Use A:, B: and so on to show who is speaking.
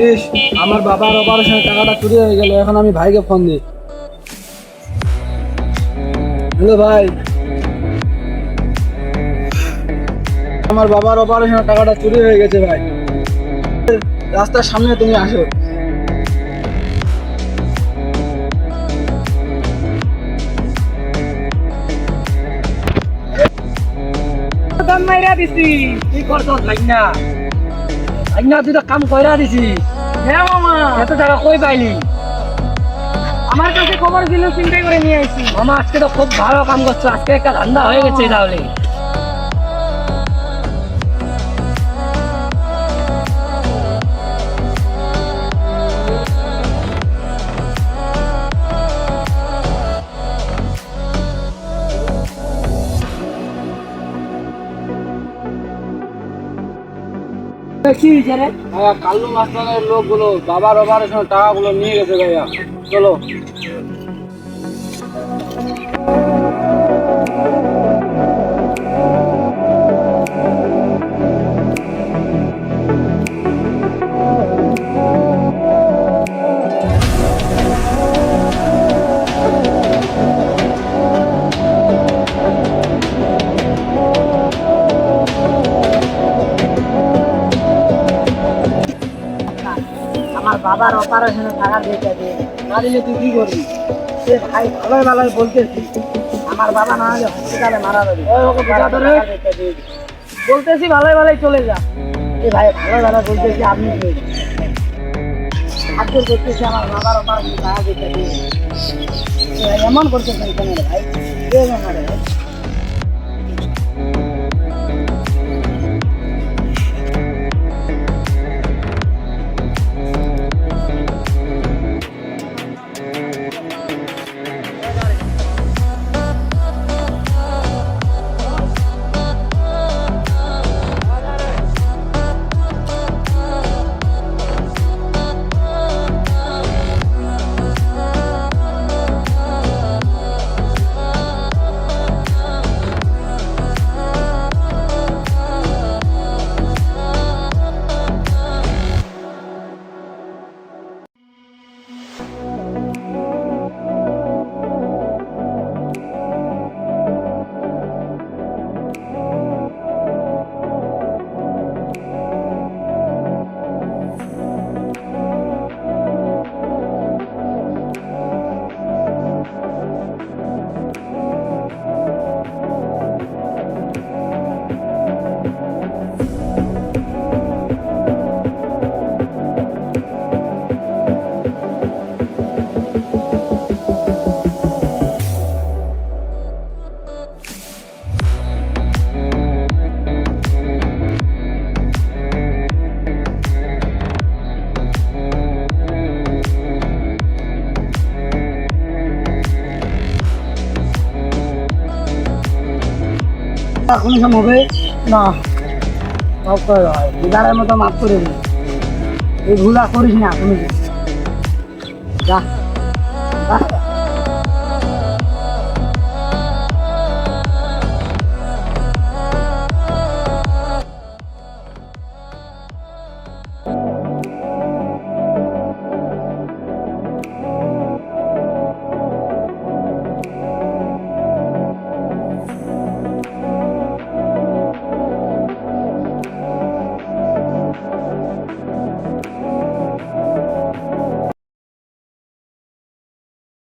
A: ইস, আমার বাবার অপারেশনের টাকাটা চুরি হয়ে গেল। এখন আমি ভাইকে ফোন দিই। হ্যালো ভাই, আমার বাবার অপারেশনের টাকাটা চুরি হয়ে গেছে ভাই। রাস্তার সামনে তুমি আসো।
B: দাম মাইরা দিছি।
A: কি করছস ভাইনা? ভাইনা তুই তো কাম কইরা দিছি।
B: হ্যাঁ মামা,
A: এত টাকা কই পাইলি?
B: আমার কাছে খবর ছিল, চিন্তাই করে নিয়ে আইছি।
A: মামা আজকে তো খুব ভালো কাম করছো। আজকে একটা ধান্দা হয়ে গেছে তাহলে।
B: কি হয়েছে রে?
A: ভাইয়া, কাল্লু মাস্টারের লোকগুলো বাবার অপারেশনের টাকাগুলো নিয়ে গেছে ভাইয়া। চলো।
B: আমার বাবার অপারেশনের টাকা দিতে দে, না দিলে তুই কি করবি? সে ভাই ভালোই ভালোই বলতেছি, আমার বাবা না হলে হসপিটালে মারা যাবে।
A: ওকে বুঝা ধরে।
B: বলতেছি ভালোই ভালোই চলে যা। এ ভাই ভালো ভালো বলতেছি, আপনি আজকে করতেছি আমার বাবার অপারেশনের টাকা দিতে দে। এমন করতেছেন কেন রে ভাই? দেবেন না রে ভাই। এখন সব হবে না, সব করে হয় বিদারের মতো মাফ করে দিই। এই ভুল আর করিস না কোনো যা যা।